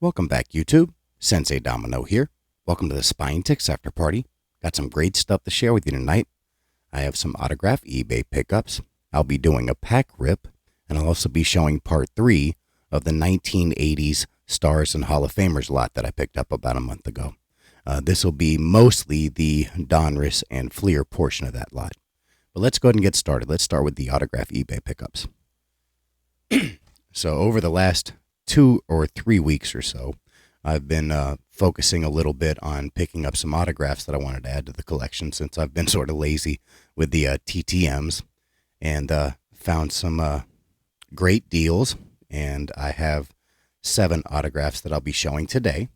Welcome back, YouTube. Sensei Domino here. Welcome to the Spine Ticks After Party. Got some great stuff to share with you tonight. I have some autograph eBay pickups. I'll be doing a pack rip, and I'll also be showing part 3 of the 1980's Stars and Hall of Famers lot that I picked up about a month ago. This will be mostly the Donruss and Fleer portion of that lot. But let's go ahead and get started. Let's start with the autograph eBay pickups. So over the last 2 or 3 weeks or so, I've been focusing a little bit on picking up some autographs that I wanted to add to the collection since I've been sort of lazy with the TTMs, and found some great deals. And I have 7 autographs that I'll be showing today.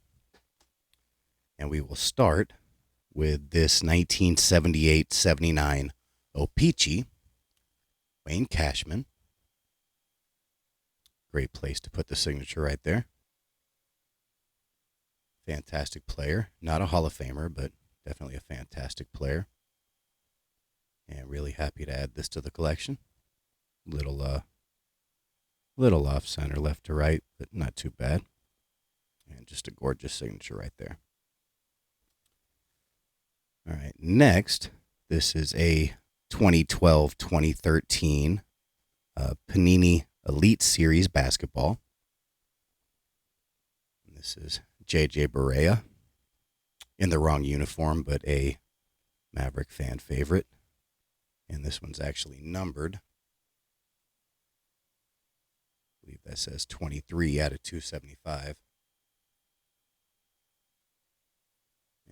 And we will start with this 1978-79 O-Pee-Chee, Wayne Cashman. Great place to put the signature right there. Fantastic player. Not a Hall of Famer, but definitely a fantastic player. And really happy to add this to the collection. Little off center, left to right, but not too bad. And just a gorgeous signature right there. All right, next, this is a 2012-2013 Panini Elite Series basketball. And this is J.J. Barea in the wrong uniform, but a Maverick fan favorite. And this one's actually numbered. I believe that says 23 out of 275.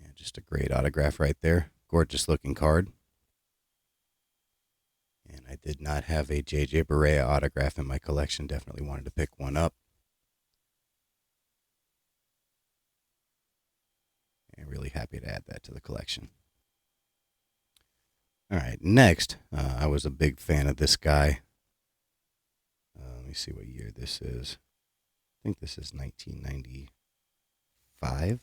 And just a great autograph right there. Gorgeous looking card. And I did not have a J.J. Barea autograph in my collection. Definitely wanted to pick one up. And really happy to add that to the collection. All right, next, I was a big fan of this guy. Let me see what year this is. I think this is 1995.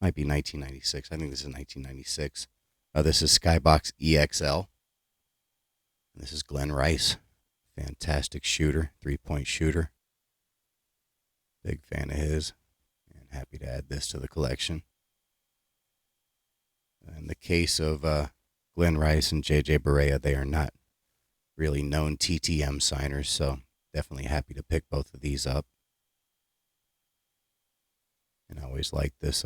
Might be 1996. I think this is 1996. This is Skybox EXL. And this is Glenn Rice. Fantastic shooter, three-point shooter. Big fan of his. And happy to add this to the collection. In the case of Glenn Rice and J.J. Barea, they are not really known TTM signers, so definitely happy to pick both of these up. And I always like this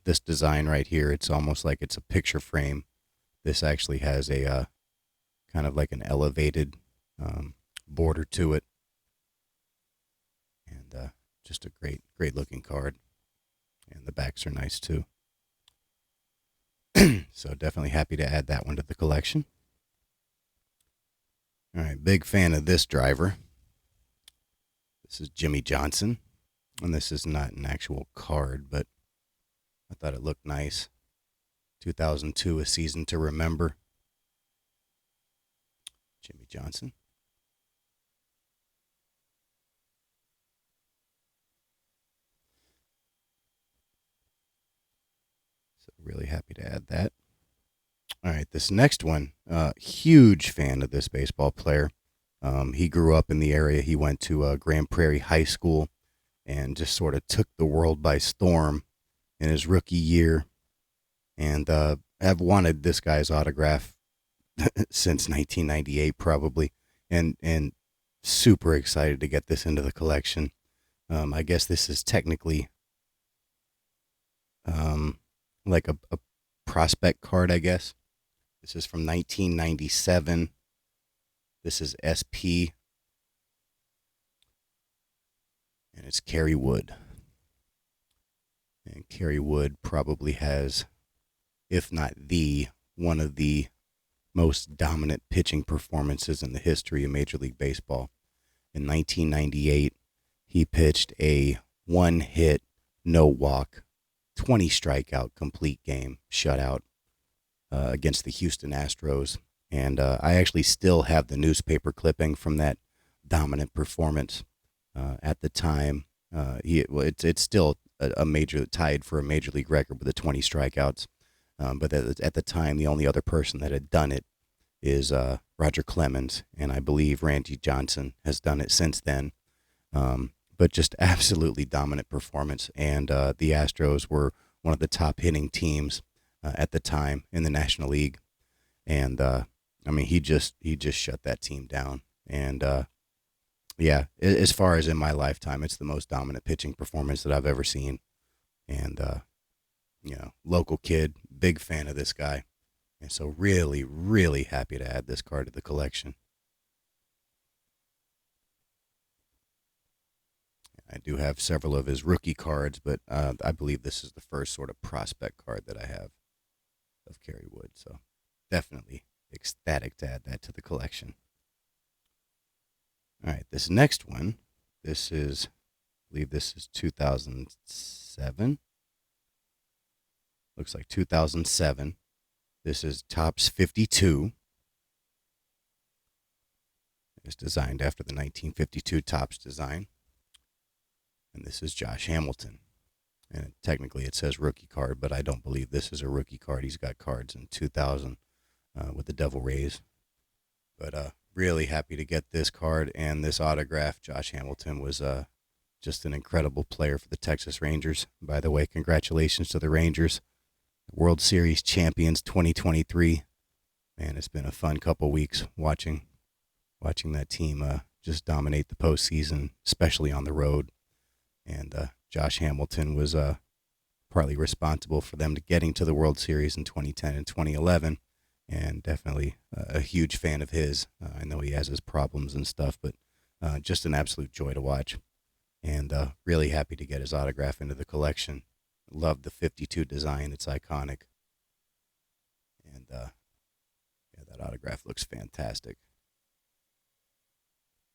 this design right here. It's almost like it's a picture frame. This actually has a kind of like an elevated border to it. And just a great looking card. And the backs are nice too. So definitely happy to add that one to the collection. All right, big fan of this driver. This is Jimmy Johnson. And this is not an actual card, but I thought it looked nice. 2002, A Season to Remember. Jimmy Johnson. So really happy to add that. All right, this next one, huge fan of this baseball player. He grew up in the area. He went to Grand Prairie High School and just sort of took the world by storm in his rookie year, and have wanted this guy's autograph since 1998 probably, and super excited to get this into the collection. I guess this is technically like a prospect card, I guess. This is from 1997. This is SP, and it's Kerry Wood. And Kerry Wood probably has, if not one of the most dominant pitching performances in the history of Major League Baseball. In 1998, he pitched a 1-hit, no-walk, 20 strikeout complete game shutout against the Houston Astros. And I actually still have the newspaper clipping from that dominant performance. At the time, it's still a major, tied for a major league record with the 20 strikeouts. But at the time, the only other person that had done it is Roger Clemens, and I believe Randy Johnson has done it since then. But just absolutely dominant performance. And the Astros were one of the top hitting teams at the time in the National League. And I mean, he just shut that team down. And yeah, as far as in my lifetime, it's the most dominant pitching performance that I've ever seen. And local kid, big fan of this guy. And so really, really happy to add this card to the collection. I do have several of his rookie cards, but I believe this is the first sort of prospect card that I have of Kerry Wood. So definitely ecstatic to add that to the collection. All right, this next one, I believe this is 2007. Looks like 2007. This is Topps 52. It's designed after the 1952 Topps design. And this is Josh Hamilton. And technically it says rookie card, but I don't believe this is a rookie card. He's got cards in 2000 with the Devil Rays. But really happy to get this card and this autograph. Josh Hamilton was just an incredible player for the Texas Rangers. By the way, congratulations to the Rangers. World Series champions 2023. Man, it's been a fun couple weeks watching that team just dominate the postseason, especially on the road. And Josh Hamilton was partly responsible for them getting to the World Series in 2010 and 2011, and definitely a huge fan of his. I know he has his problems and stuff, but just an absolute joy to watch. And really happy to get his autograph into the collection. Love the 52 design. It's iconic. And yeah, that autograph looks fantastic.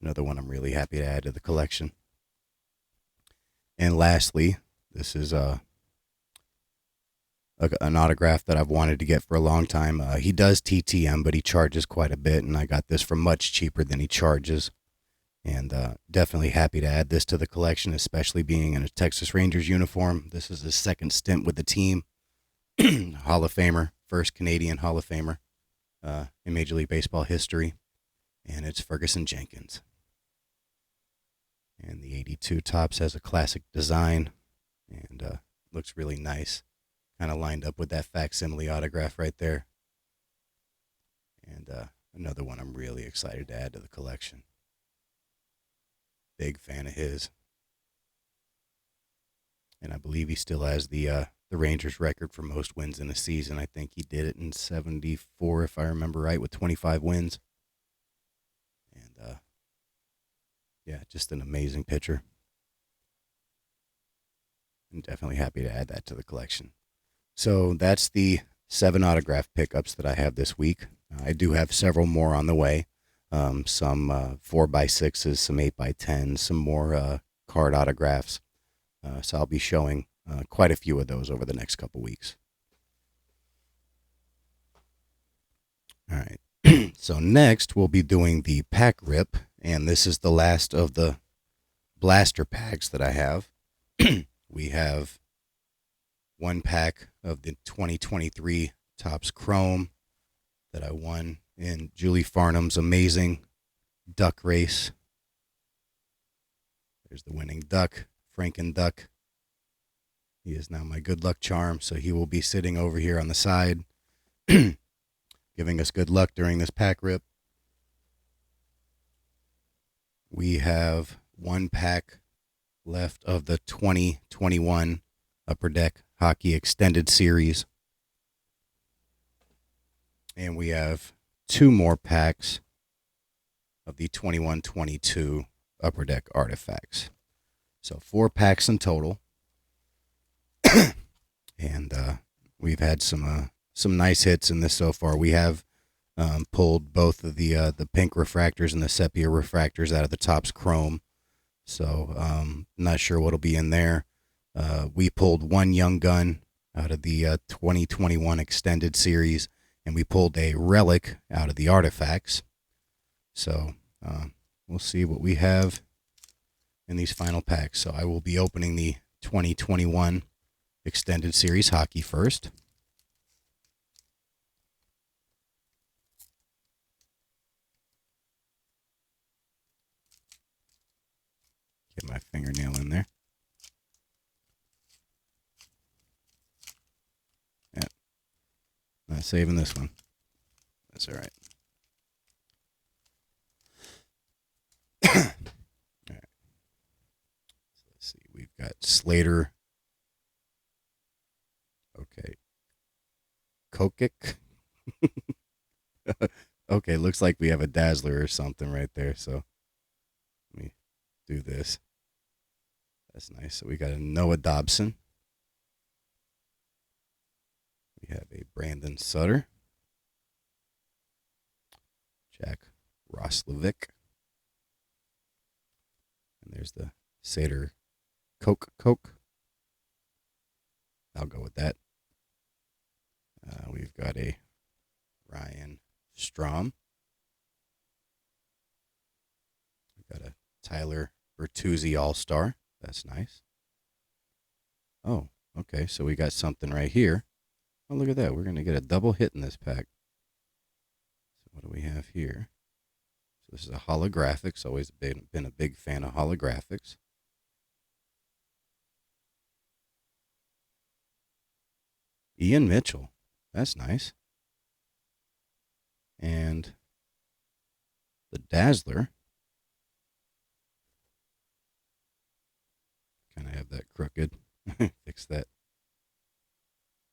Another one I'm really happy to add to the collection. And lastly, this is an autograph that I've wanted to get for a long time. He does TTM, but he charges quite a bit, and I got this for much cheaper than he charges. And definitely happy to add this to the collection, especially being in a Texas Rangers uniform. This is his second stint with the team. Hall of Famer, first Canadian Hall of Famer in Major League Baseball history. And it's Ferguson Jenkins. And the 82 Topps has a classic design and looks really nice. Kind of lined up with that facsimile autograph right there. And another one I'm really excited to add to the collection. Big fan of his. And I believe he still has the Rangers record for most wins in a season. I think he did it in 74, if I remember right, with 25 wins. And yeah, just an amazing pitcher. I'm definitely happy to add that to the collection. So that's the 7 autograph pickups that I have this week. I do have several more on the way. Some 4x6s, some 8x10s, some more card autographs. So I'll be showing quite a few of those over the next couple weeks. All right. So next we'll be doing the pack rip, and this is the last of the blaster packs that I have. We have one pack of the 2023 Topps Chrome that I won in Julie Farnham's amazing duck race. There's the winning duck, Franken Duck. He is now my good luck charm, so he will be sitting over here on the side, giving us good luck during this pack rip. We have one pack left of the 2021 Upper Deck Hockey Extended Series. And we have 2 more packs of the 21-22 Upper Deck Artifacts. So 4 packs in total. And we've had some nice hits in this so far. We have pulled both of the pink refractors and the sepia refractors out of the Topps Chrome. So not sure what'll be in there. We pulled one Young Gun out of the 2021 Extended Series, and we pulled a relic out of the Artifacts. So we'll see what we have in these final packs. So I will be opening the 2021 Extended Series Hockey first. Not saving this one. That's all right. All right. So let's see. We've got Slater. Okay. Kokik. Okay, looks like we have a Dazzler or something right there. So let me do this. That's nice. So we got a Noah Dobson. We have a Brandon Sutter. Jack Roslovic. And there's the Sater Coke. I'll go with that. We've got a Ryan Strom. We've got a Tyler Bertuzzi All-Star. That's nice. Oh, okay. So we got something right here. Oh, look at that. We're going to get a double hit in this pack. So what do we have here? So this is a holographics. Always been a big fan of holographics. Ian Mitchell. That's nice. And the Dazzler. Kind of have that crooked. Fix that.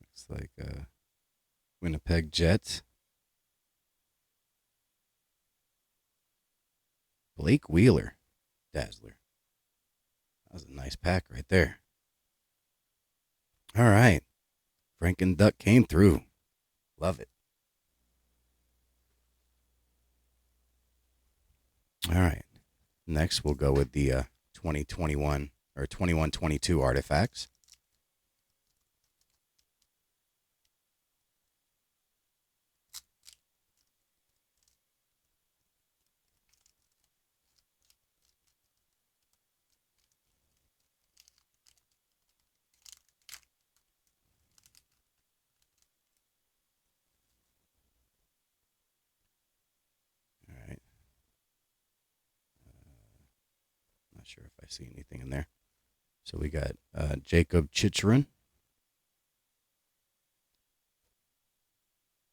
Looks like Winnipeg Jets. Blake Wheeler. Dazzler. That was a nice pack right there. All right. Franken Duck came through. Love it. All right. Next, we'll go with the 2021 or 21-22 artifacts. All right. Not sure if I see anything in there. So we got Jacob Chicherin,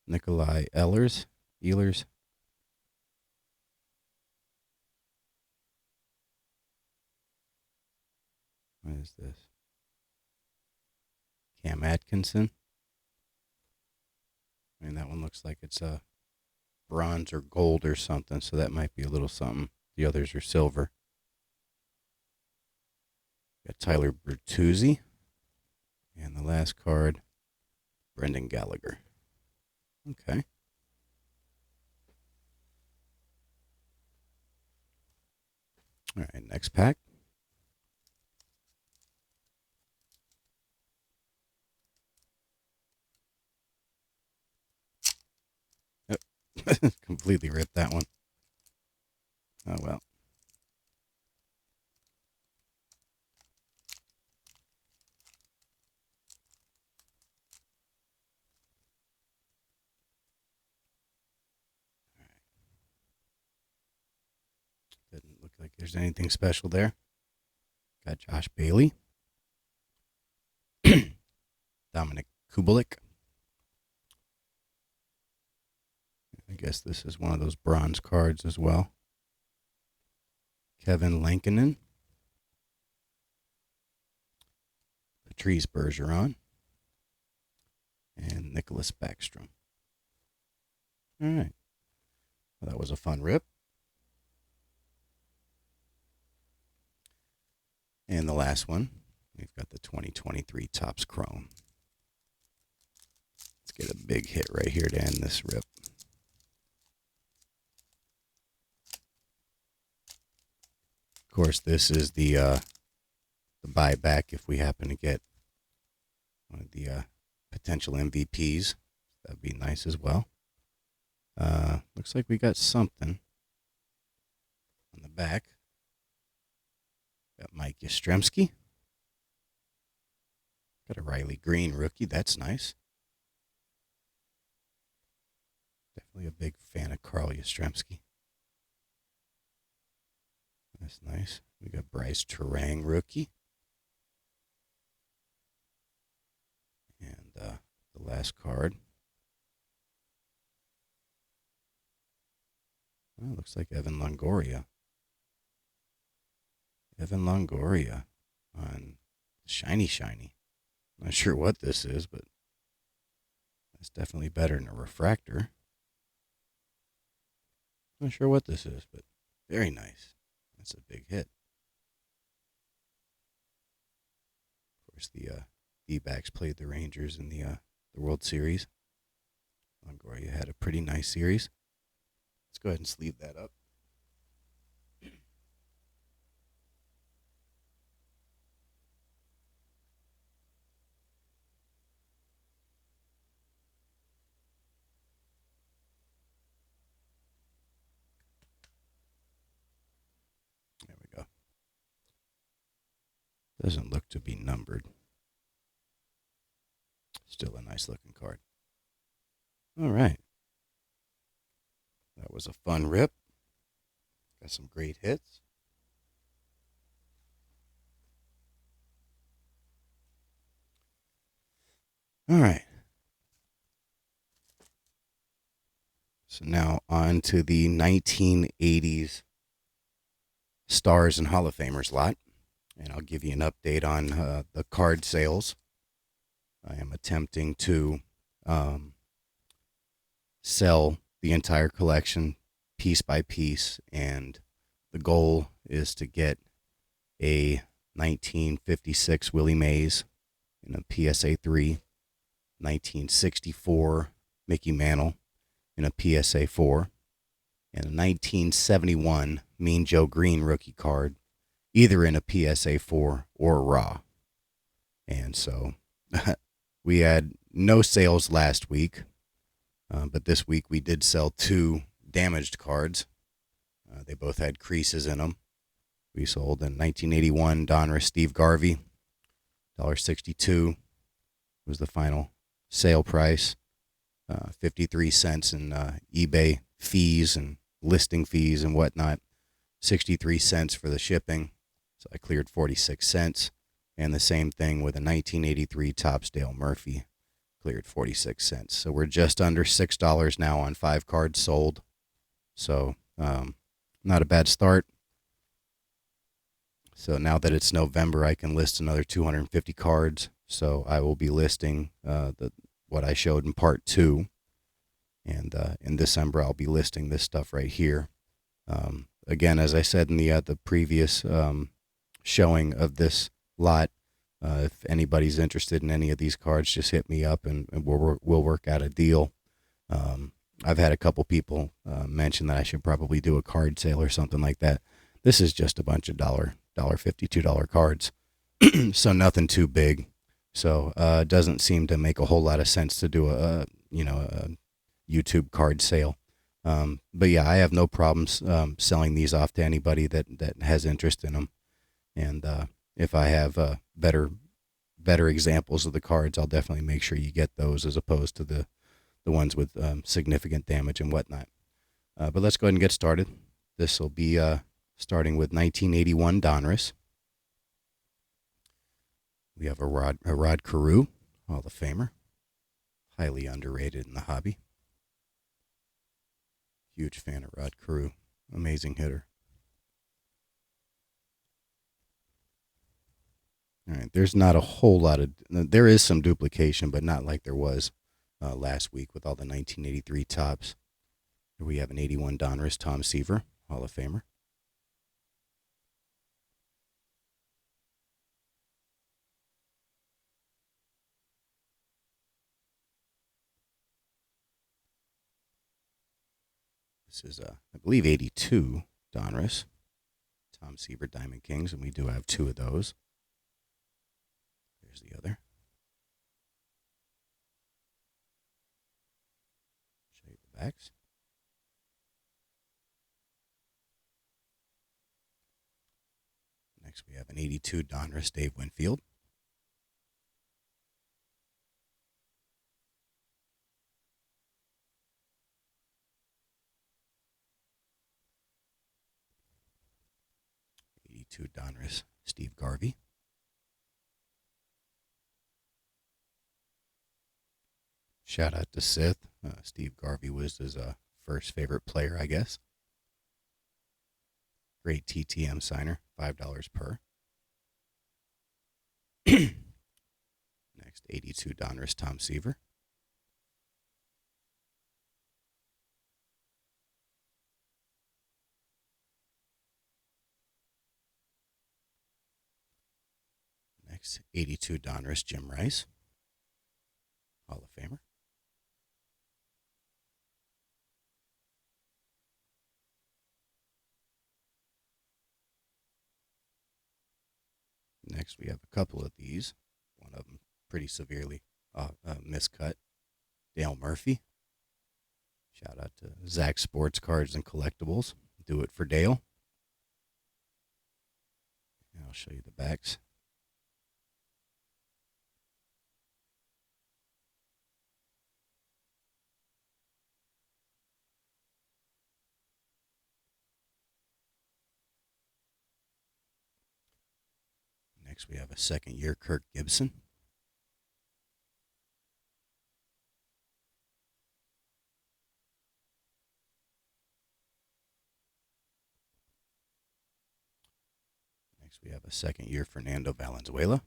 Nikolai Ehlers. What is this? Cam Atkinson. I mean, that one looks like it's a bronze or gold or something, so that might be a little something. The others are silver. Got Tyler Bertuzzi. And the last card, Brendan Gallagher. Okay. All right, next pack. Completely ripped that one. Oh, well. Doesn't look like there's anything special there. Got Josh Bailey. Dominic Kubelik. I guess this is one of those bronze cards as well. Kevin Lankinen. Patrice Bergeron. And Nicholas Backstrom. All right. Well, that was a fun rip. And the last one, we've got the 2023 Topps Chrome. Let's get a big hit right here to end this rip. Of course, this is the buyback if we happen to get one of the potential MVPs. That'd be nice as well. Looks like we got something on the back. Got Mike Yastrzemski. Got a Riley Green rookie. That's nice. Definitely a big fan of Carl Yastrzemski. That's nice. We got Bryce Terang rookie. And the last card, Oh, looks like Evan Longoria. Evan Longoria on Shiny Shiny. Not sure what this is, but that's definitely better than a refractor. Not sure what this is, but very nice. That's a big hit. Of course, the D-backs played the Rangers in the World Series. Longoria had a pretty nice series. Let's go ahead and sleeve that up. There we go. Doesn't look to be numbered. Still a nice looking card. All right. That was a fun rip. Got some great hits. All right. So now on to the 1980's Stars and Hall of Famers lot. And I'll give you an update on the card sales. I am attempting to sell the entire collection piece by piece. And the goal is to get a 1956 Willie Mays in a PSA 3, 1964 Mickey Mantle in a PSA 4, and a 1971 Mean Joe Green rookie card, either in a PSA 4 or raw. And so we had no sales last week, but this week we did sell 2 damaged cards. They both had creases in them. We sold in 1981 Donruss Steve Garvey, $1.62 was the final sale price. 53 cents in eBay fees and listing fees and whatnot. 63 cents for the shipping. So I cleared 46 cents. And the same thing with a 1983 Topps Dale Murphy. Cleared 46 cents. So we're just under $6 now on 5 cards sold. So not a bad start. So now that it's November, I can list another 250 cards. So I will be listing what I showed in part 2. And in December, I'll be listing this stuff right here. Again, as I said in the previous showing of this lot, if anybody's interested in any of these cards, just hit me up and we'll work out a deal. I've had a couple people mention that I should probably do a card sale or something like that. This is just a bunch of $1.50, $2 cards, so nothing too big. So it doesn't seem to make a whole lot of sense to do a YouTube card sale. But yeah, I have no problems selling these off to anybody that has interest in them. And if I have better examples of the cards, I'll definitely make sure you get those as opposed to the ones with significant damage and whatnot. But let's go ahead and get started. This will be starting with 1981 Donruss. We have a Rod Carew, Hall of Famer. Highly underrated in the hobby. Huge fan of Rod Carew. Amazing hitter. All right, there's not a whole lot of... There is some duplication, but not like there was last week with all the 1983 tops. Here we have an 81 Donruss Tom Seaver, Hall of Famer. This is, I believe, 82 Donruss, Tom Seaver Diamond Kings, and we do have 2 of those. There's the other. Show you the backs. Next, we have an 82 Donruss Dave Winfield. Donruss Steve Garvey. Shout out to Sith. Steve Garvey was his first favorite player, I guess. Great TTM signer, $5 per. Next, 82 Donruss Tom Seaver. Next, 82 Donruss Jim Rice, Hall of Famer. Next, we have a couple of these. One of them pretty severely miscut. Dale Murphy. Shout out to Zach Sports Cards and Collectibles. Do it for Dale. And I'll show you the backs. Next, we have a second year Kirk Gibson. Next, we have a second year Fernando Valenzuela.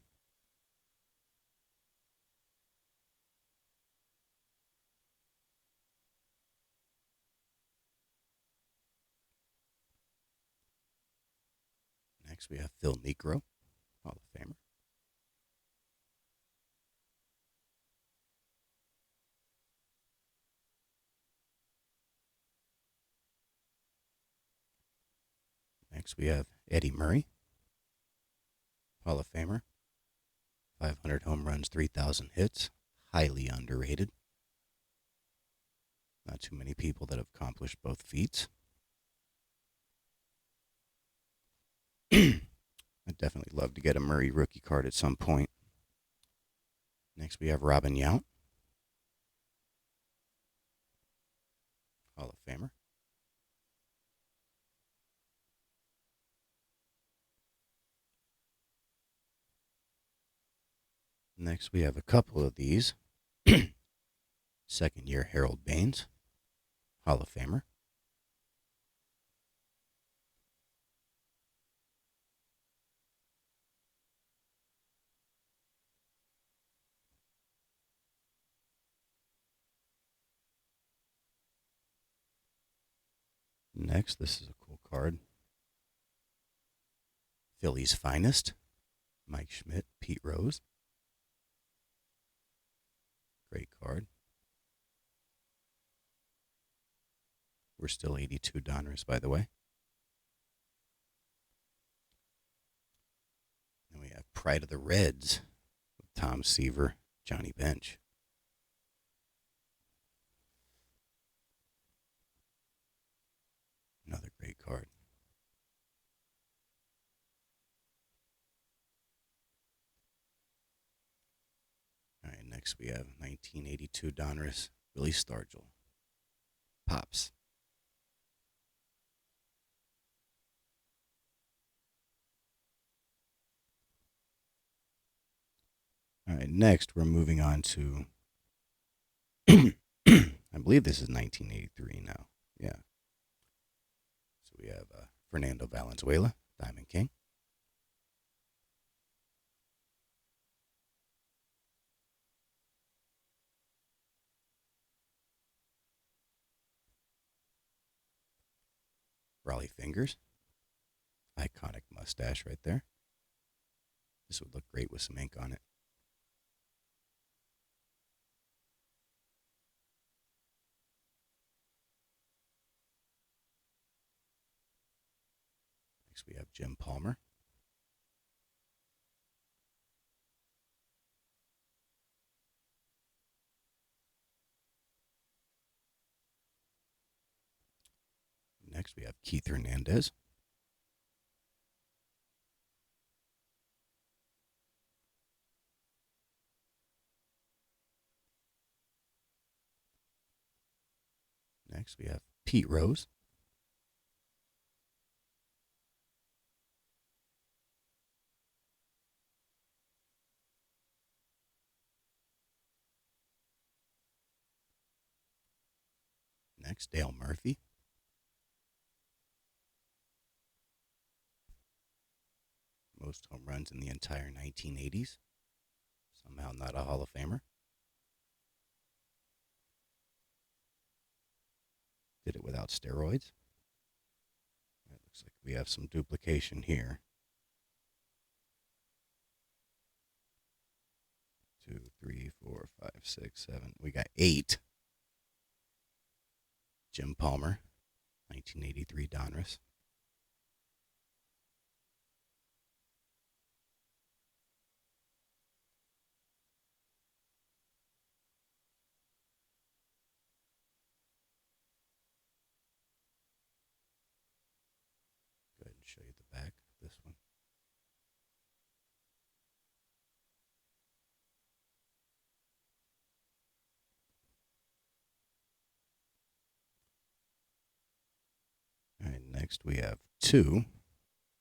Next, we have Phil Niekro, Hall of Famer. Next, we have Eddie Murray, Hall of Famer. 500 home runs, 3,000 hits. Highly underrated. Not too many people that have accomplished both feats. I'd definitely love to get a Murray rookie card at some point. Next, we have Robin Yount, Hall of Famer. Next, we have a couple of these. Second year Harold Baines, Hall of Famer. Next, this is a cool card. Philly's Finest, Mike Schmidt, Pete Rose. Great card. We're still 82 Donruss, by the way. And we have Pride of the Reds with Tom Seaver, Johnny Bench. Another great card. All right, next we have 1982 Donruss, Billy Stargell, Pops. All right, next we're moving on to, I believe this is 1983 now. Yeah. So we have Fernando Valenzuela, Diamond King. Raleigh Fingers. Iconic mustache right there. This would look great with some ink on it. Next we have Jim Palmer. Next we have Keith Hernandez. Next we have Pete Rose. Next, Dale Murphy. most home runs in the entire 1980s. Somehow not a Hall of Famer. Did it without steroids. It looks like we have some duplication here. 2, 3, 4, 5, 6, 7. We got 8. Jim Palmer, 1983 Donruss. Go ahead and show you the back of this one. All right, next we have 2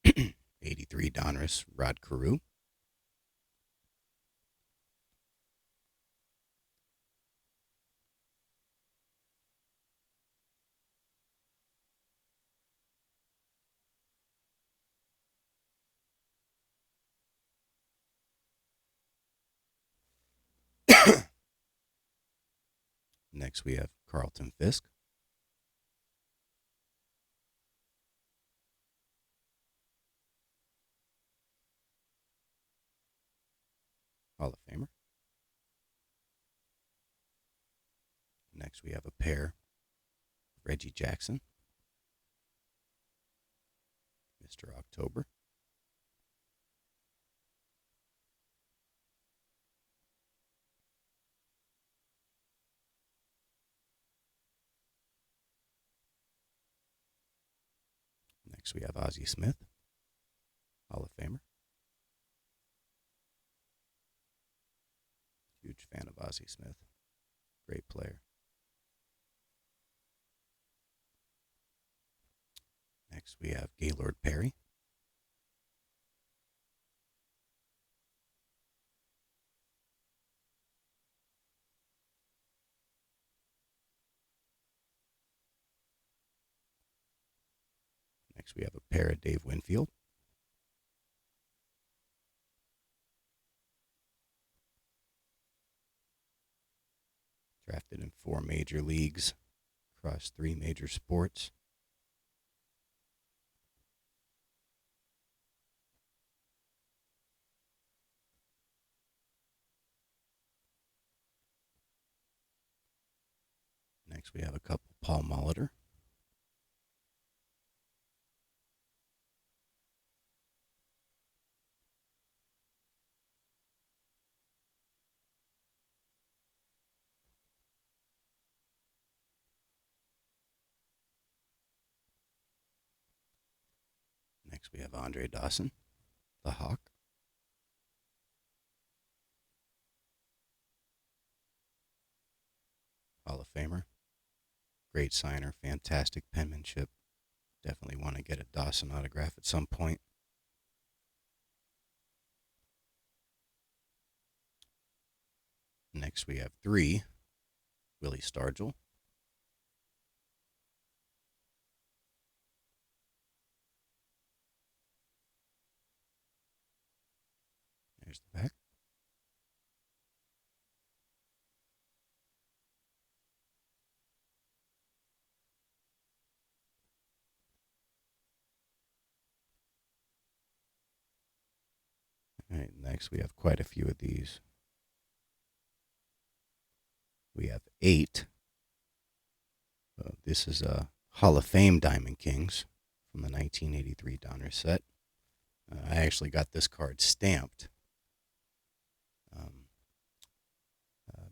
83 Donruss Rod Carew. Next we have Carlton Fisk. Hall of Famer. Next we have a pair. Reggie Jackson. Mr. October. Next we have Ozzie Smith. Hall of Famer. Huge fan of Ozzie Smith. Great player. Next we have Gaylord Perry. Next we have a pair of Dave Winfield. Drafted in 4 major leagues across 3 major sports. Next we have a couple Paul Molitor. Next we have Andre Dawson, the Hawk. Hall of Famer. Great signer, fantastic penmanship. Definitely want to get a Dawson autograph at some point. Next we have 3, Willie Stargell. There's the back. All right, next we have quite a few of these. We have 8. This is a Hall of Fame Diamond Kings from the 1983 Donruss set. I actually got this card stamped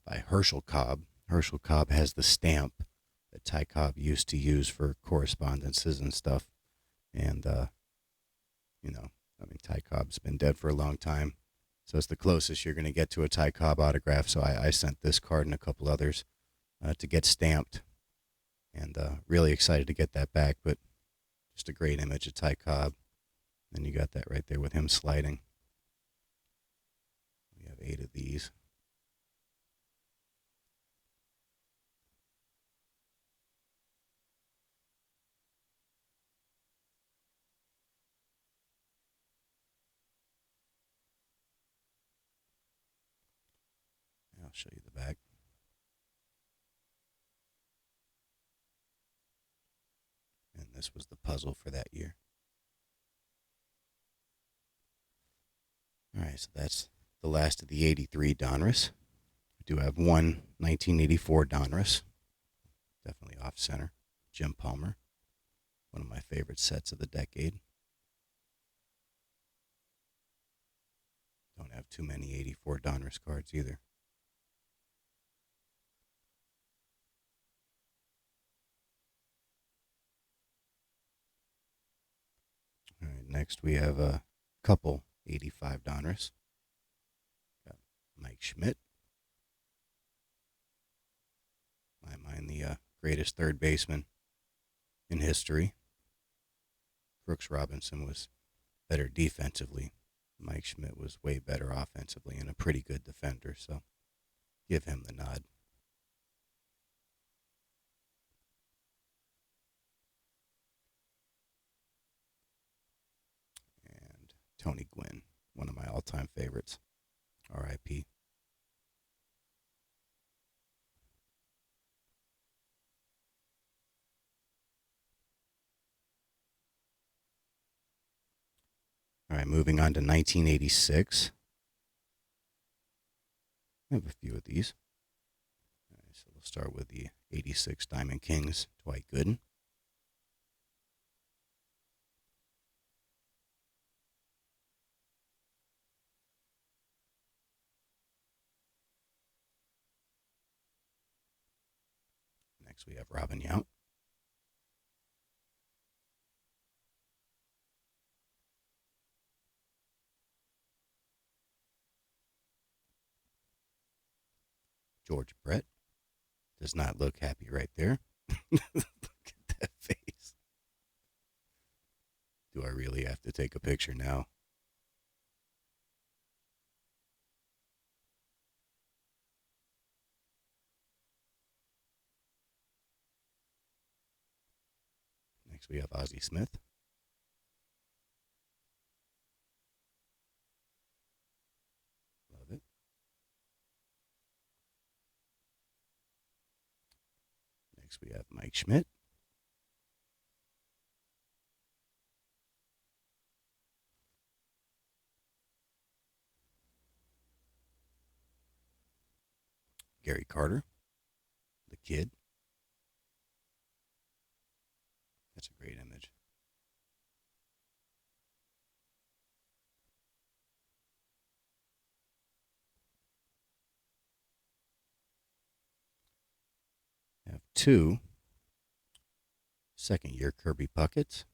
by Herschel Cobb. Herschel Cobb has the stamp that Ty Cobb used to use for correspondences and stuff. And, Ty Cobb's been dead for a long time. So it's the closest you're going to get to a Ty Cobb autograph. So I sent this card and a couple others to get stamped. And really excited to get that back. But just a great image of Ty Cobb. And you got that right there with him sliding. We have 8 of these. I'll show you the back. And this was the puzzle for that year. All right, so that's the last of the 83 Donruss. We do have one 1984 Donruss. Definitely off center. Jim Palmer. One of my favorite sets of the decade. Don't have too many 84 Donruss cards either. All right, next we have a couple 85 Donruss. Got Mike Schmidt. In my mind, the greatest third baseman in history. Brooks Robinson was better defensively. Mike Schmidt was way better offensively and a pretty good defender, so give him the nod. And Tony Gwynn, one of my all-time favorites. R.I.P. All right, moving on to 1986. I have a few of these. All right, so we'll start with the 86 Diamond Kings, Dwight Gooden. Next we have Robin Yount. George Brett. Does not look happy right there. Look at that face. Do I really have to take a picture now? Next we have Ozzie Smith. Love it. Next we have Mike Schmidt. Gary Carter, the kid. That's a great image. I have two second-year Kirby Pucketts.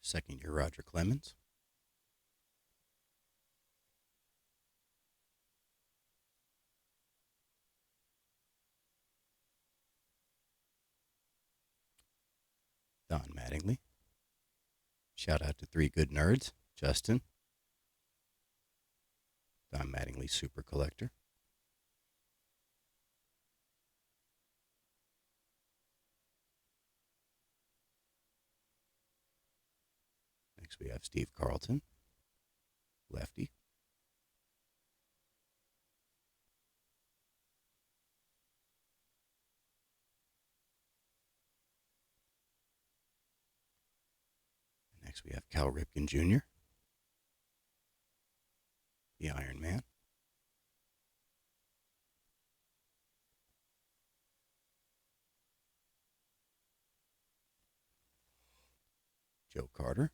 Second-year Roger Clemens. Don Mattingly. Shout out to three good nerds. Justin. Don Mattingly Super Collector. Next we have Steve Carlton. Lefty. Next we have Cal Ripken Jr., the Iron Man. Joe Carter.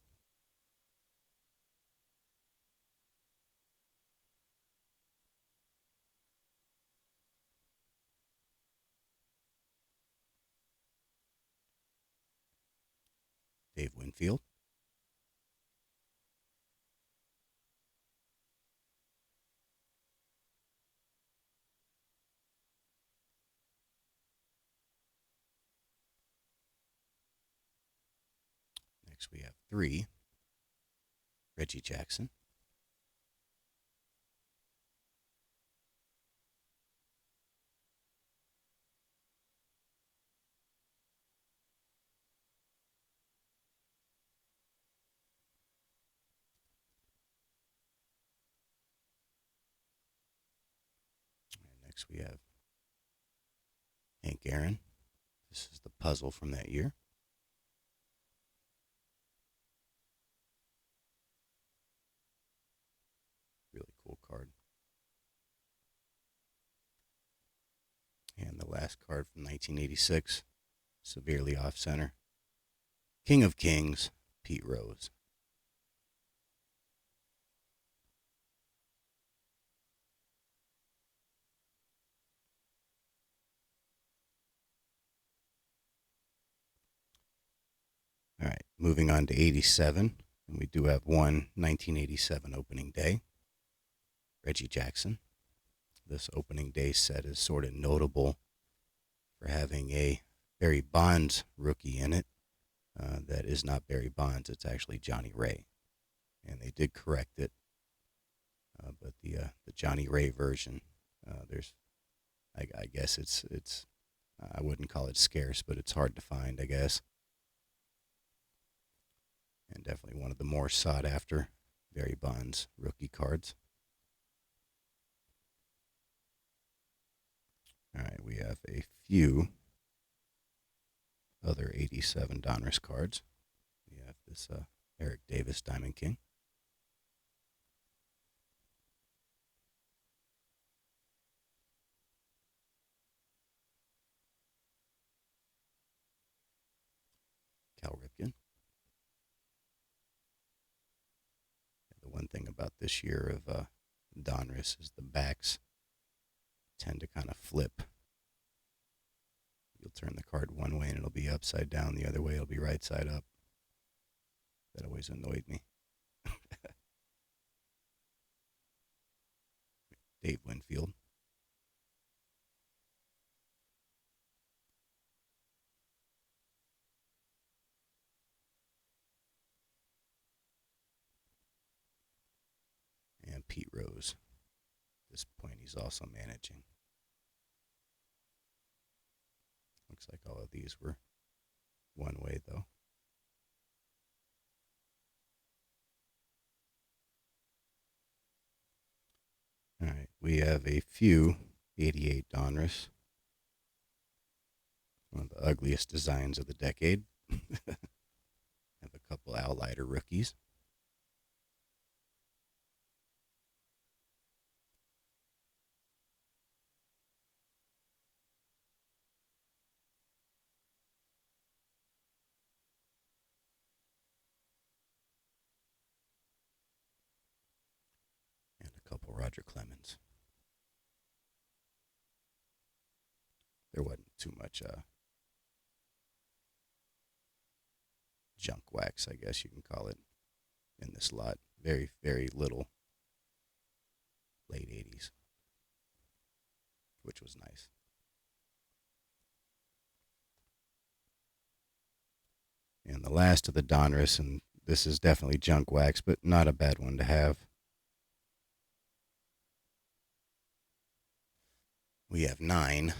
Dave Winfield. Next we have three. Reggie Jackson. Next we have Hank Aaron. This is the puzzle from that year. Really cool card. And the last card from 1986, severely off center. King of Kings, Pete Rose. All right, moving on to 87. And we do have one 1987 opening day. Reggie Jackson. This opening day set is sort of notable for having a Barry Bonds rookie in it. That is not Barry Bonds, it's actually Johnny Ray. And they did correct it. But the Johnny Ray version, I guess it's I wouldn't call it scarce, but it's hard to find, I guess. And definitely one of the more sought after Barry Bonds rookie cards. All right, we have a few other 87 Donruss cards. We have this Eric Davis Diamond King. Cal Ripken. The one thing about this year of Donruss is the backs tend to kind of flip. You'll turn the card one way and it'll be upside down. The other way it'll be right side up. That always annoyed me. Dave Winfield. And Pete Rose. At this point, he's also managing. Looks like all of these were one way, though. All right, we have a few 88 Donruss. One of the ugliest designs of the decade. Have a couple Outlighter rookies. And a couple Roger Clemens. There wasn't too much junk wax, I guess you can call it, in this lot. Very, very little late 80s, which was nice. And the last of the Donruss, and this is definitely junk wax, but not a bad one to have. We have 9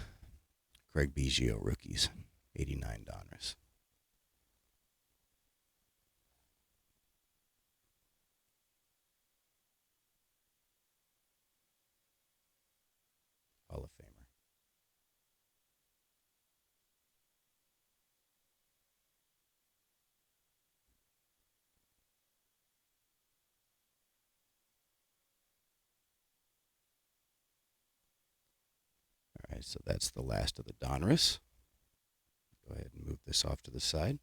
Craig Biggio rookies, 89 Donruss. Hall of Famer. All right, so that's the last of the Donruss. Go ahead and move this off to the side.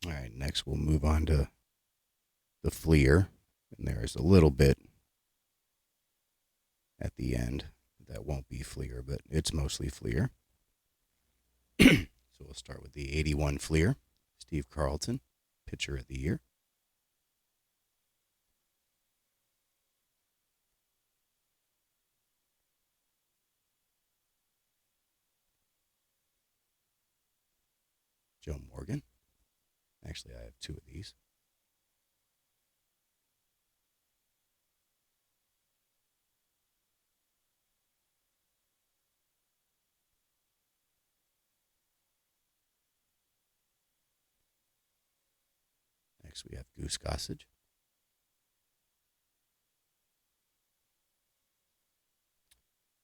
All right, next we'll move on to the Fleer. And there is a little bit at the end that won't be Fleer, but it's mostly Fleer. So we'll start with the 81 Fleer. Steve Carlton, Pitcher of the Year. Joe Morgan. Actually, I have 2 of these. Next we have Goose Gossage.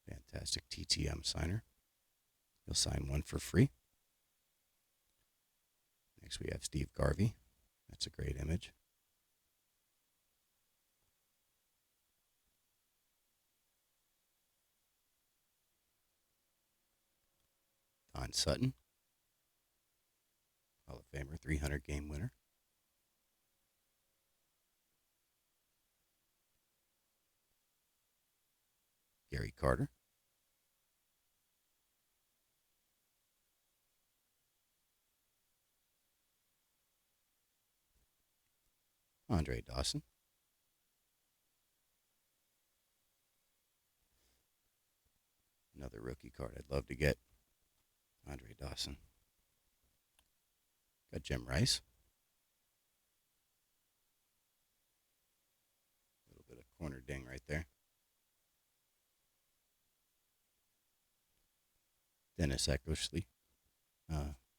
Fantastic TTM signer. You'll sign one for free. Next we have Steve Garvey. That's a great image. Don Sutton, Hall of Famer, 300 game winner. Gary Carter. Andre Dawson. Another rookie card I'd love to get. Andre Dawson. Got Jim Rice. A little bit of corner ding right there. Dennis Eckersley.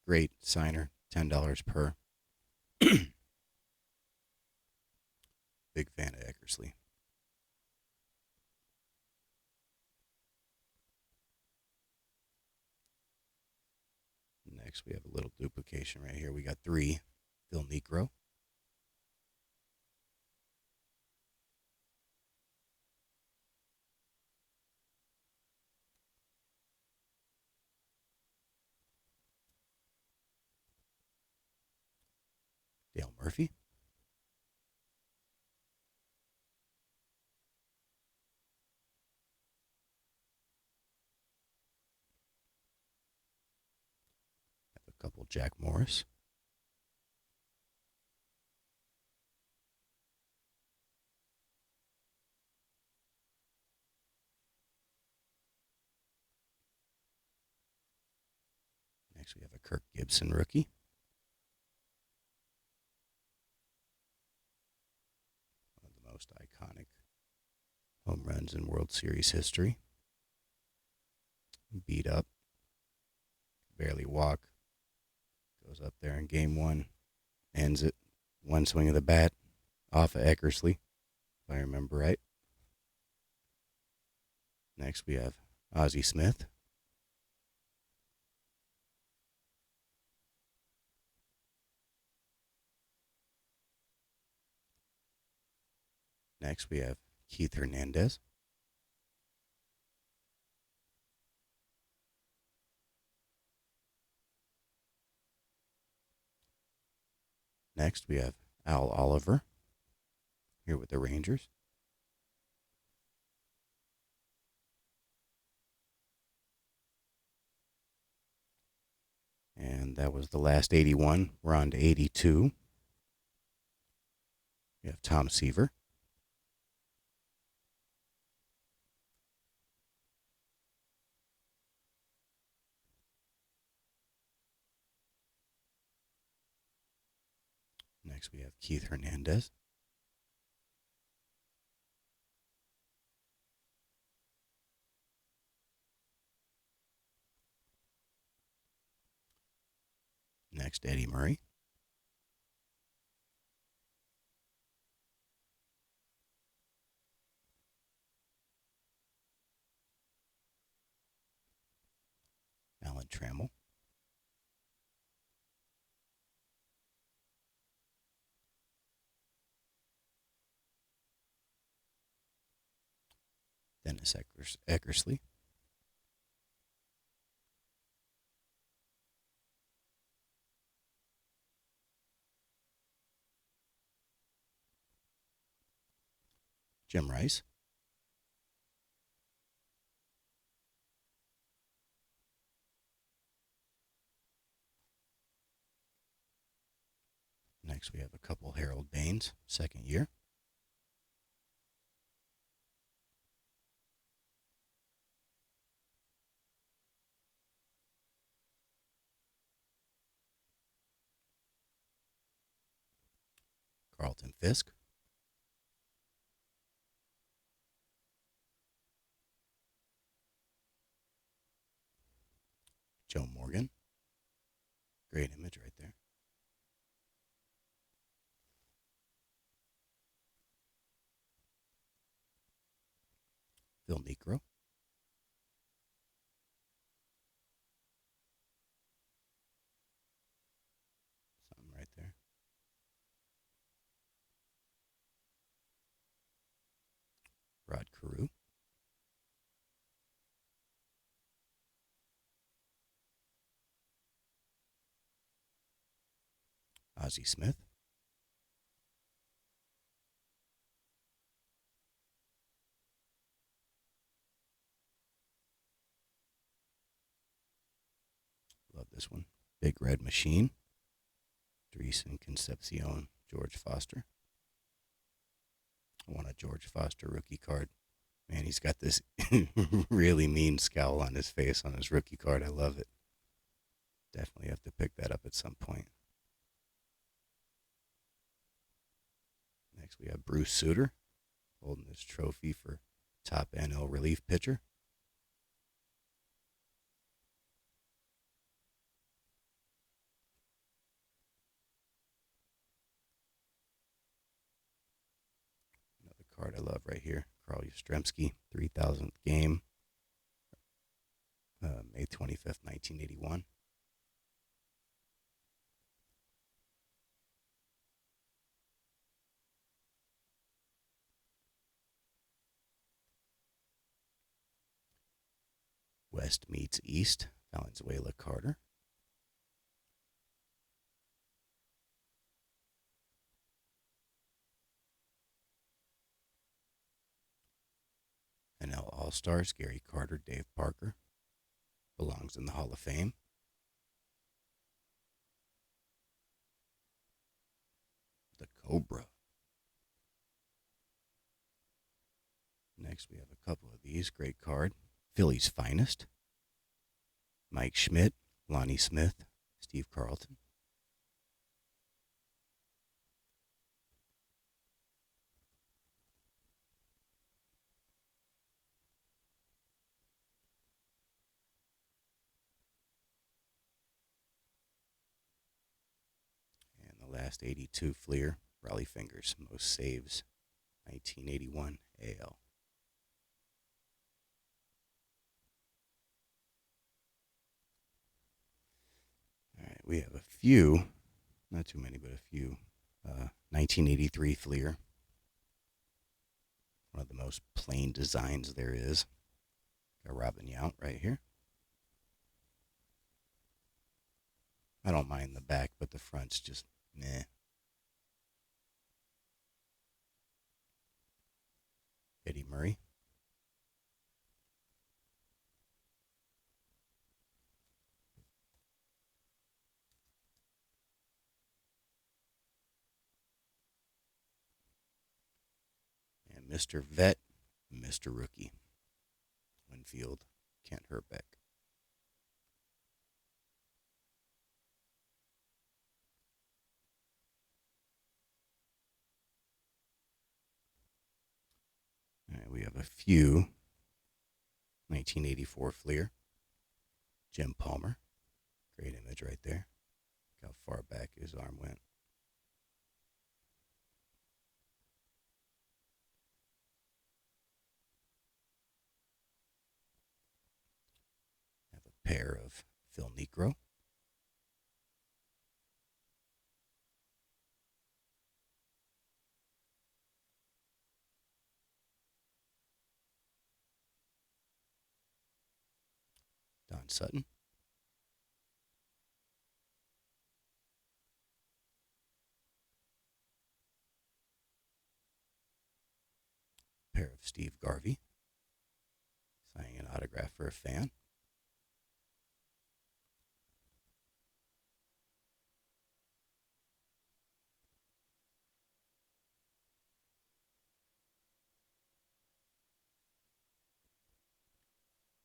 Great signer. $10 per. Big fan of Eckersley. Next, we have a little duplication right here. We got 3. Phil Necro. Dale Murphy. Have a couple Jack Morris. Next, we have a Kirk Gibson rookie. One of the most iconic home runs in World Series history. Beat up. Barely walk. Goes up there in game 1. Ends it. One swing of the bat off of Eckersley, if I remember right. Next, we have Ozzie Smith. Next, we have Keith Hernandez. Next, we have Al Oliver here with the Rangers. And that was the last 81. We're on to 82. We have Tom Seaver. Next, we have Keith Hernandez. Next, Eddie Murray. Alan Trammell. Dennis Eckersley. Jim Rice. Next, we have a couple Harold Baines, second year. Carlton Fisk. Joe Morgan. Great image right there. Phil Necro. Something right there. Rod Carew. Ozzie Smith. Love this one. Big Red Machine. Dries and Concepcion. George Foster. I want a George Foster rookie card. Man, he's got this really mean scowl on his face on his rookie card. I love it. Definitely have to pick that up at some point. Next, we have Bruce Sutter holding this trophy for top NL relief pitcher. Another card I love right here. Carl Yastrzemski, 3,000th game, May 25th, 1981. West meets East, Valenzuela Carter. NL All-Stars, Gary Carter, Dave Parker. Belongs in the Hall of Fame. The Cobra. Next, we have a couple of these. Great card. Philly's Finest. Mike Schmidt, Lonnie Smith, Steve Carlton. And the last 82 Fleer, Raleigh Fingers, most saves, 1981 AL. All right, we have a few, not too many, but a few. 1983 Fleer. One of the most plain designs there is. Got Robin Yount right here. I don't mind the back, but the front's just meh. Eddie Murray. And Mr. Vet, Mr. Rookie. Winfield, Kent Herbeck. All right, we have a few. 1984 Fleer. Jim Palmer. Great image right there. Look how far back his arm went. Have a pair of Phil Necro. Don Sutton. Pair of Steve Garvey. Signing an autograph for a fan.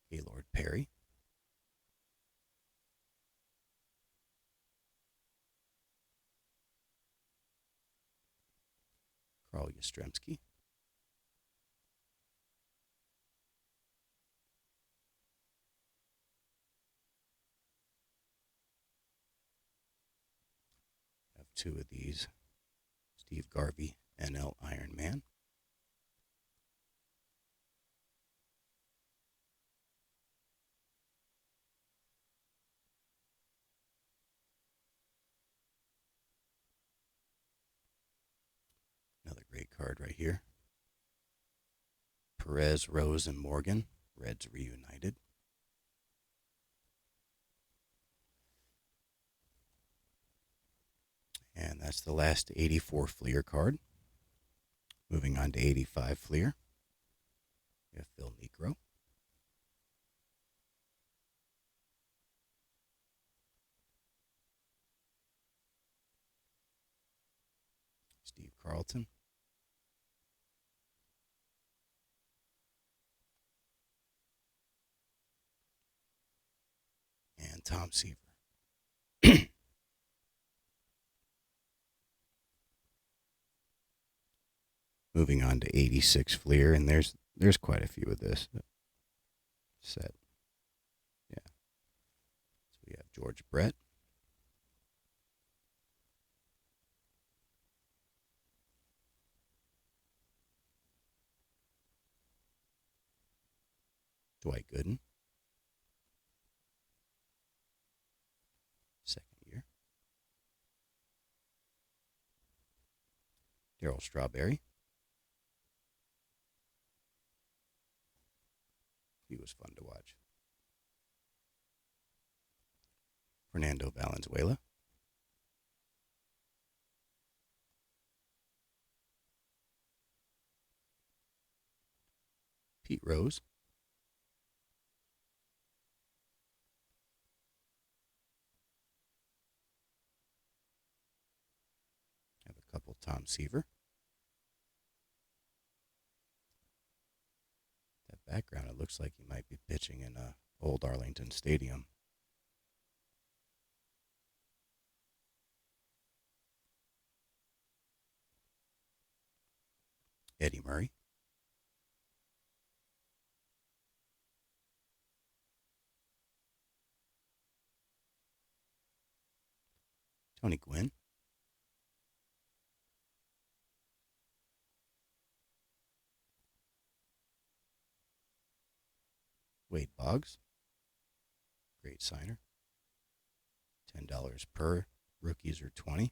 Gaylord Perry. Carl Yastrzemski. Have two of these. Steve Garvey, NL Iron Man. card right here. Perez, Rose, and Morgan. Reds reunited. And that's the last 84 Fleer card. Moving on to 85 Fleer. We have Phil Niekro. Steve Carlton. And Tom Seaver. Moving on to 86 Fleer, and there's quite a few of this set. Yeah. So we have George Brett. Dwight Gooden. Second year. Darryl Strawberry. He was fun to watch. Fernando Valenzuela. Pete Rose. Have a couple Tom Seaver. That background, it looks like he might be pitching in old Arlington Stadium. Eddie Murray. Tony Gwynn. Wade Boggs. Great signer. $10 per. Rookies are $20.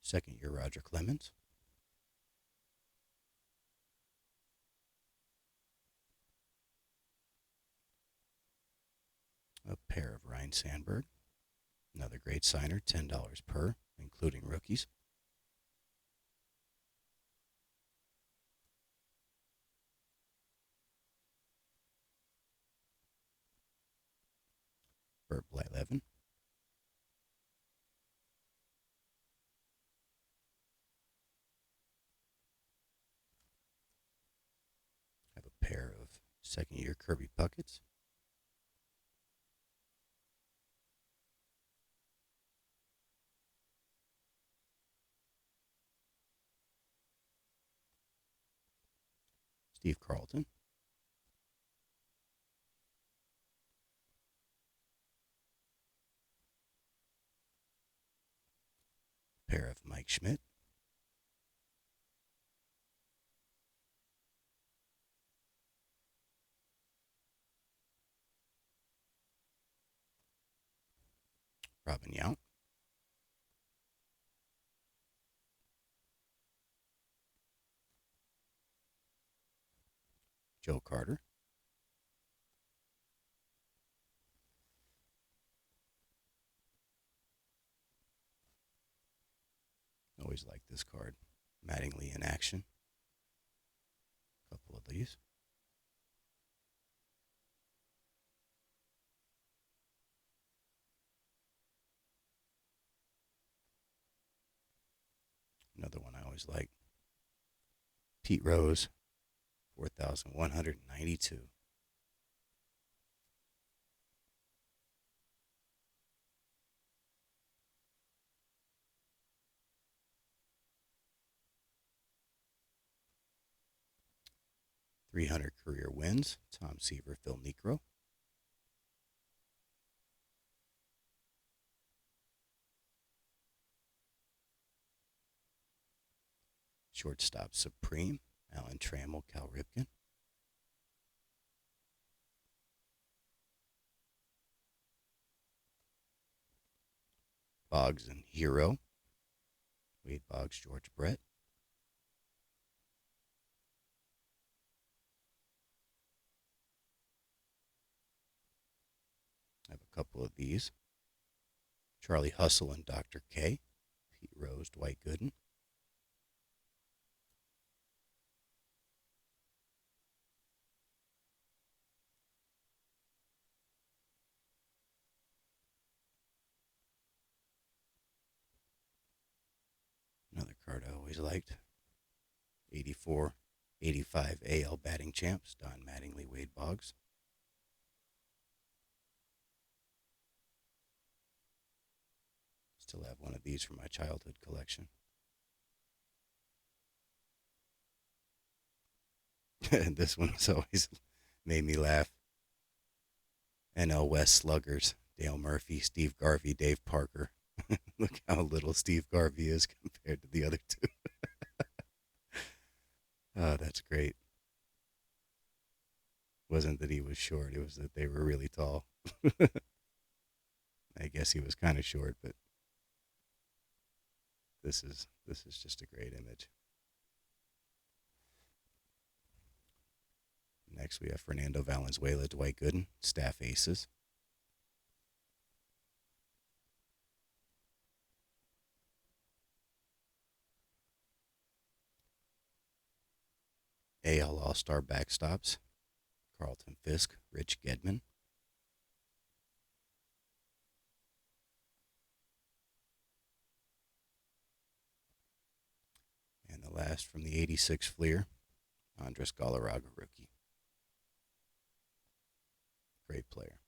Second year Roger Clemens. A pair of Ryan Sandberg. Another great signer, $10 per, including rookies. Bert Blyleven. Have a pair of second year Kirby Pucketts. Steve Carlton. Pair of Mike Schmidt. Robin Yount. Joe Carter. Always like this card. Mattingly in action. A couple of these. Another one I always like. Pete Rose. 4,192. .300 career wins. Tom Seaver, Phil Niekro. Shortstop Supreme. Alan Trammell, Cal Ripken. Boggs and Hero. Wade Boggs, George Brett. I have a couple of these. Charlie Hustle and Dr. K. Pete Rose, Dwight Gooden. Another card I always liked. 84, 85 AL batting champs, Don Mattingly, Wade Boggs. Still have one of these from my childhood collection. This one's always made me laugh. NL West Sluggers, Dale Murphy, Steve Garvey, Dave Parker. Look how little Steve Garvey is compared to the other two. Oh, that's great. Wasn't that he was short, it was that they were really tall. I guess he was kind of short, but this is just a great image. Next we have Fernando Valenzuela, Dwight Gooden, staff aces. AL All-Star backstops, Carlton Fisk, Rich Gedman. And the last from the 86 Fleer, Andres Galarraga, rookie. Great player.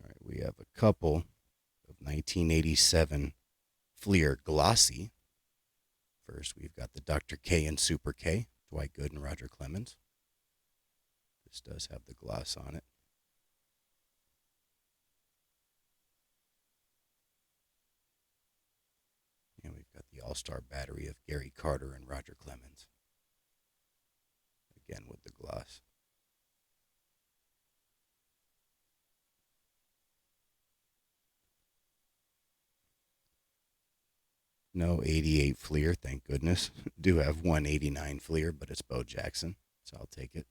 All right, we have a couple of 1987 Fleer Glossy. First, we've got the Dr. K and Super K, Dwight Gooden, Roger Clemens. This does have the gloss on it. And we've got the All-Star battery of Gary Carter and Roger Clemens. Again with the gloss. No 88 Fleer, thank goodness. Do have 189 Fleer, but it's Bo Jackson, so I'll take it.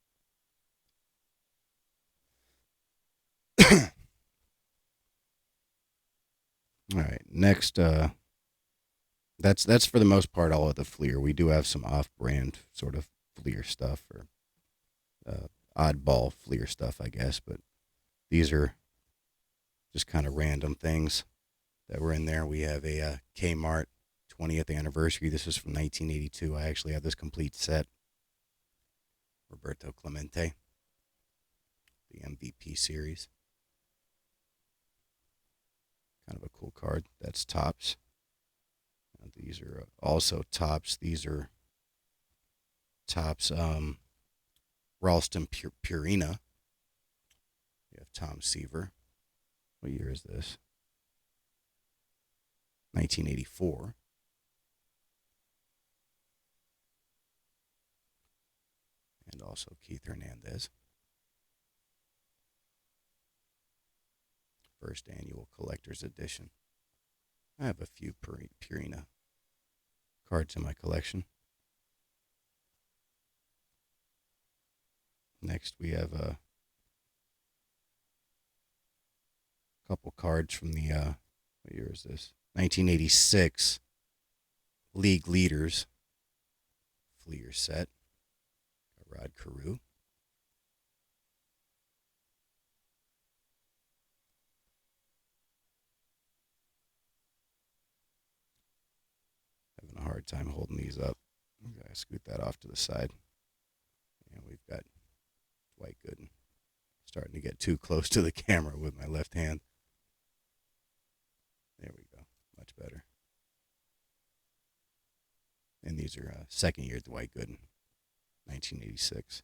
All right, next, that's for the most part all of the Fleer. We do have some off-brand sort of Fleer stuff, or oddball Fleer stuff, I guess, but these are just kind of random things that were in there. We have a Kmart 20th anniversary. This is from 1982. I actually have this complete set. Roberto Clemente, the MVP series. Kind of a cool card. That's Topps. These are also Topps. These are Topps Ralston Purina. We have Tom Seaver. What year is this? 1984. And also Keith Hernandez. First annual collector's edition. I have a few Purina cards in my collection. Next, we have a couple cards from the, what year is this? 1986 League Leaders Fleer set. Rod Carew. Having a hard time holding these up. I'm going to scoot that off to the side. And we've got Dwight Gooden. Starting to get too close to the camera with my left hand. There we go. Much better. And these are second year Dwight Gooden, 1986.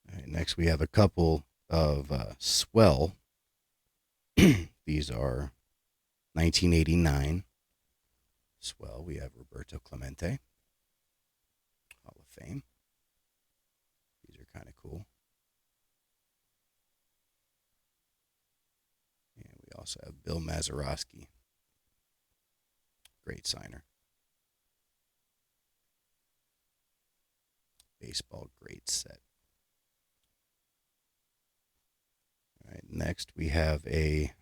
All right, next we have a couple of Swell. These are 1989 Swell. We have Roberto Clemente, Hall of Fame. These are kind of cool. also have Bill Mazeroski. Great signer. Baseball great set. All right, next we have a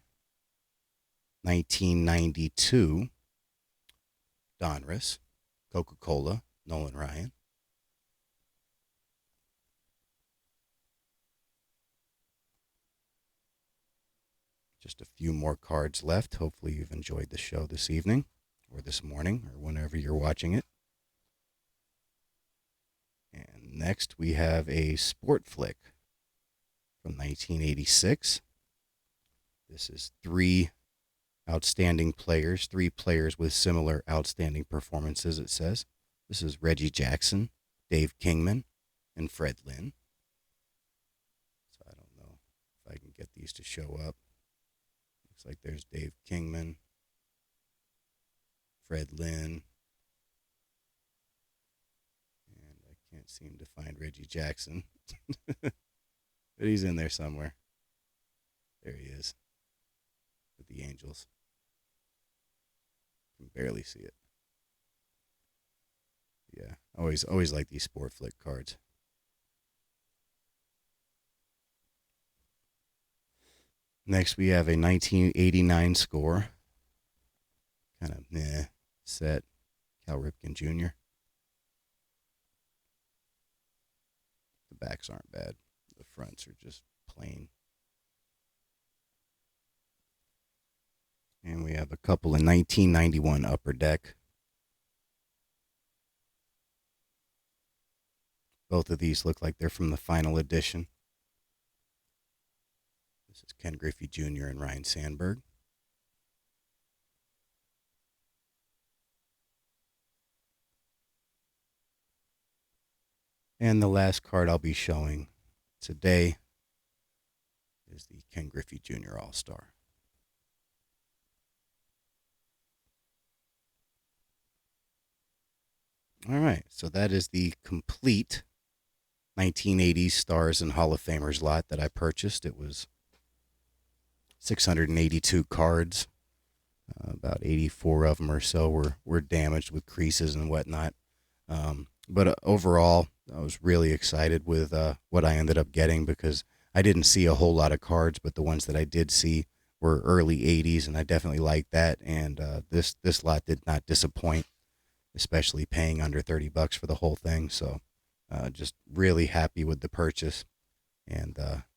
1992 Donruss, Coca-Cola, Nolan Ryan. Just a few more cards left. Hopefully you've enjoyed the show this evening or this morning or whenever you're watching it. And next we have a Sport Flick from 1986. This is three outstanding players, three players with similar outstanding performances, it says. This is Reggie Jackson, Dave Kingman, and Fred Lynn. So I don't know if I can get these to show up. Looks like there's Dave Kingman, Fred Lynn, and I can't seem to find Reggie Jackson. But he's in there somewhere. There he is with the Angels. I can barely see it. Yeah, always like these Sport Flick cards. Next, we have a 1989 score. Kind of meh set. Cal Ripken Jr. The backs aren't bad. The fronts are just plain. And we have a couple in 1991 Upper Deck. Both of these look like they're from the final edition. This is Ken Griffey Jr. and Ryan Sandberg. And the last card I'll be showing today is the Ken Griffey Jr. All-Star. All right, so that is the complete 1980s Stars and Hall of Famers lot that I purchased. It was 682 cards. About 84 of them or so were damaged with creases and whatnot. But overall, I was really excited with what I ended up getting because I didn't see a whole lot of cards, but the ones that I did see were early 80s, and I definitely liked that. And this lot did not disappoint, especially paying under $30 for the whole thing. So just really happy with the purchase. And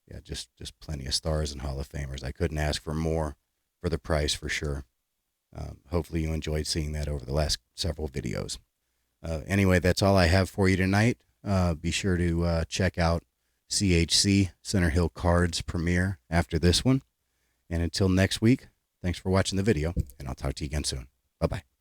yeah, just plenty of Stars and Hall of Famers. I couldn't ask for more for the price for sure. Hopefully you enjoyed seeing that over the last several videos. Anyway, that's all I have for you tonight. Be sure to check out CHC, Center Hill Cards premiere after this one. And until next week, thanks for watching the video, and I'll talk to you again soon. Bye-bye.